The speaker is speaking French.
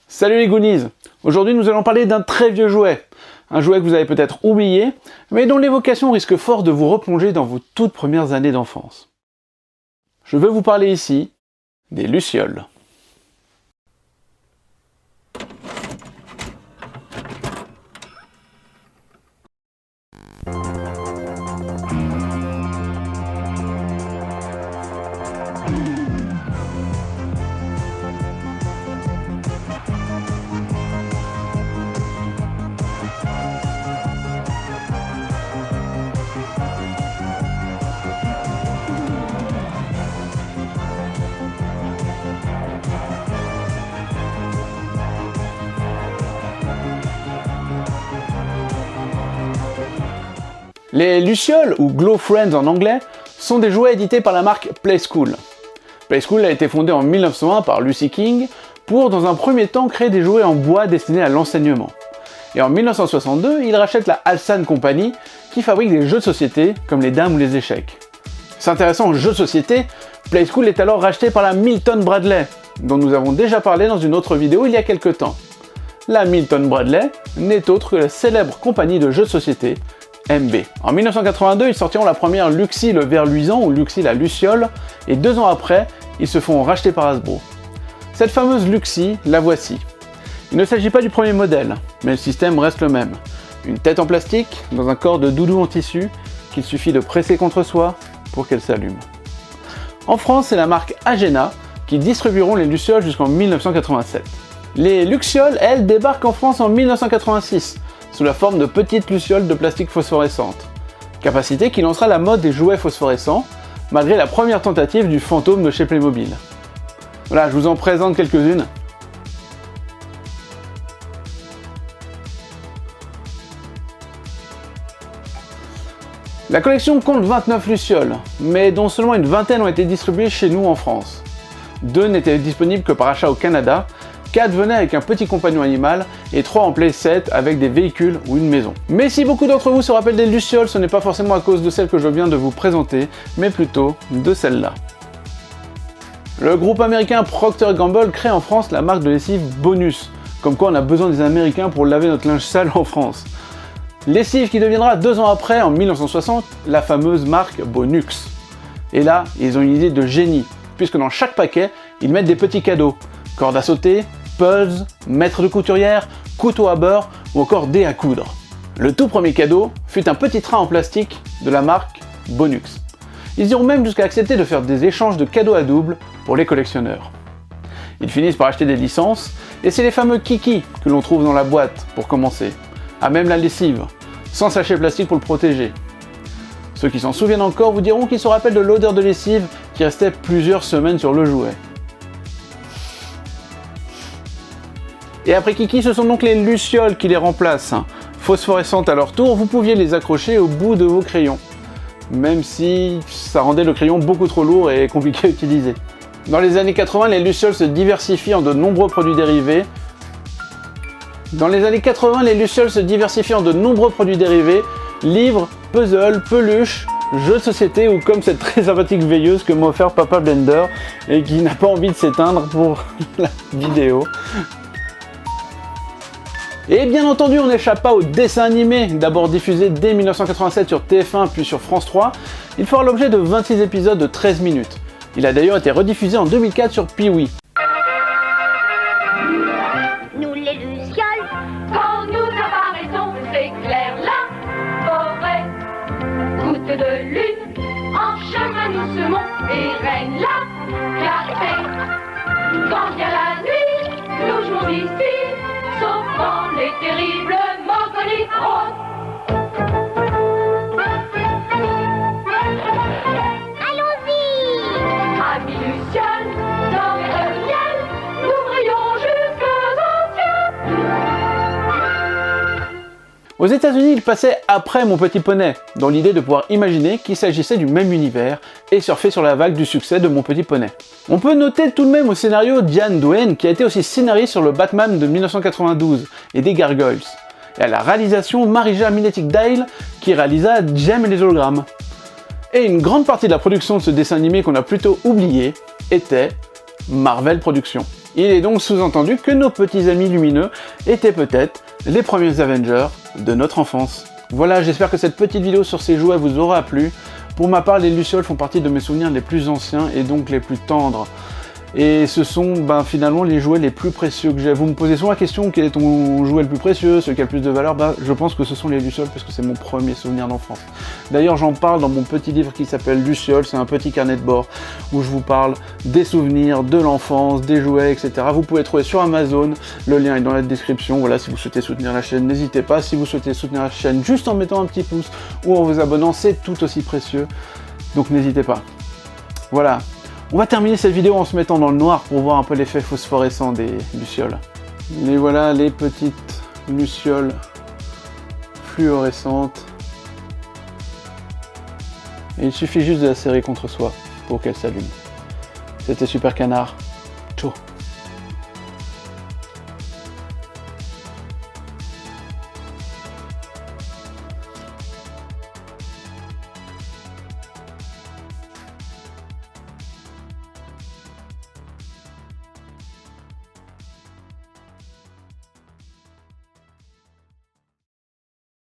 Salut les Goonies! Aujourd'hui nous allons parler d'un très vieux jouet. Un jouet que vous avez peut-être oublié, mais dont l'évocation risque fort de vous replonger dans vos toutes premières années d'enfance. Je veux vous parler ici des lucioles. Les lucioles, ou Glow Friends en anglais, sont des jouets édités par la marque Playskool. Playskool a été fondée en 1901 par Lucy King pour, dans un premier temps, créer des jouets en bois destinés à l'enseignement. Et en 1962, ils rachètent la Alsan Company, qui fabrique des jeux de société, comme les dames ou les échecs. S'intéressant aux jeux de société, Playskool est alors racheté par la Milton Bradley, dont nous avons déjà parlé dans une autre vidéo il y a quelques temps. La Milton Bradley n'est autre que la célèbre compagnie de jeux de société, MB. En 1982, ils sortiront la première Luxi le ver luisant ou Luxi la luciole, et 2 ans après, ils se font racheter par Hasbro. Cette fameuse Luxi, la voici. Il ne s'agit pas du premier modèle, mais le système reste le même. Une tête en plastique, dans un corps de doudou en tissu, qu'il suffit de presser contre soi pour qu'elle s'allume. En France, c'est la marque Agena qui distribueront les lucioles jusqu'en 1987. Les lucioles, elles, débarquent en France en 1986, sous la forme de petites lucioles de plastique phosphorescentes. Capacité qui lancera la mode des jouets phosphorescents, malgré la première tentative du fantôme de chez Playmobil. Voilà, je vous en présente quelques-unes. La collection compte 29 lucioles, mais dont seulement une vingtaine ont été distribuées chez nous en France. 2 n'étaient disponibles que par achat au Canada, 4 venaient avec un petit compagnon animal et 3 en playset avec des véhicules ou une maison. Mais si beaucoup d'entre vous se rappellent des lucioles, ce n'est pas forcément à cause de celles que je viens de vous présenter, mais plutôt de celle-là. Le groupe américain Procter & Gamble crée en France la marque de lessive Bonus, comme quoi on a besoin des Américains pour laver notre linge sale en France. Lessive qui deviendra 2 ans après, en 1960, la fameuse marque Bonux. Et là, ils ont une idée de génie, puisque dans chaque paquet, ils mettent des petits cadeaux. Corde à sauter, puzzles, maître de couturière, couteau à beurre ou encore dés à coudre. Le tout premier cadeau fut un petit train en plastique de la marque Bonux. Ils iront même jusqu'à accepter de faire des échanges de cadeaux à double pour les collectionneurs. Ils finissent par acheter des licences, et c'est les fameux Kiki que l'on trouve dans la boîte pour commencer. À même la lessive, sans sachet plastique pour le protéger. Ceux qui s'en souviennent encore vous diront qu'ils se rappellent de l'odeur de lessive qui restait plusieurs semaines sur le jouet. Et après Kiki, ce sont donc les lucioles qui les remplacent. Phosphorescentes à leur tour, vous pouviez les accrocher au bout de vos crayons. Même si ça rendait le crayon beaucoup trop lourd et compliqué à utiliser. Dans les années 80, les lucioles se diversifient en de nombreux produits dérivés. Livres, puzzles, peluches, jeux de société ou comme cette très sympathique veilleuse que m'a offert Papa Blender et qui n'a pas envie de s'éteindre pour la vidéo. Et bien entendu, on n'échappe pas au dessin animé, d'abord diffusé dès 1987 sur TF1 puis sur France 3. Il fera l'objet de 26 épisodes de 13 minutes. Il a d'ailleurs été rediffusé en 2004 sur Pee-Wee. Nous les lucioles, quand nous apparaissons, c'est clair la forêt. Goutte de lune, en chemin nous semons et règne la clarté. Quand vient la nuit, nous jouons ici, sauvant les terribles Mogolites roses. Allons-y! Amis lucioles, dans le miel, nous brillons jusqu'aux cieux. Aux États-Unis, il passait après Mon Petit Poney, dans l'idée de pouvoir imaginer qu'il s'agissait du même univers et surfer sur la vague du succès de Mon Petit Poney. On peut noter tout de même au scénario Diane Duane, qui a été aussi scénariste sur le Batman de 1992 et des Gargoyles, et à la réalisation Marija Miletic-Dale, qui réalisa Jem et les hologrammes. Et une grande partie de la production de ce dessin animé qu'on a plutôt oublié était Marvel Productions. Il est donc sous-entendu que nos petits amis lumineux étaient peut-être les premiers Avengers de notre enfance. Voilà, j'espère que cette petite vidéo sur ces jouets vous aura plu. Pour ma part, les lucioles font partie de mes souvenirs les plus anciens et donc les plus tendres. Et ce sont finalement les jouets les plus précieux que j'ai. Vous me posez souvent la question, quel est ton jouet le plus précieux, celui qui a le plus de valeur? Je pense que ce sont les lucioles parce que c'est mon premier souvenir d'enfance. D'ailleurs, j'en parle dans mon petit livre qui s'appelle Lucioles, c'est un petit carnet de bord où je vous parle des souvenirs, de l'enfance, des jouets, etc. Vous pouvez trouver sur Amazon, le lien est dans la description. Voilà, si vous souhaitez soutenir la chaîne, n'hésitez pas. Si vous souhaitez soutenir la chaîne juste en mettant un petit pouce ou en vous abonnant, c'est tout aussi précieux. Donc n'hésitez pas. Voilà. On va terminer cette vidéo en se mettant dans le noir pour voir un peu l'effet phosphorescent des lucioles. Et voilà les petites lucioles fluorescentes. Et il suffit juste de la serrer contre soi pour qu'elle s'allume. C'était Super Canard.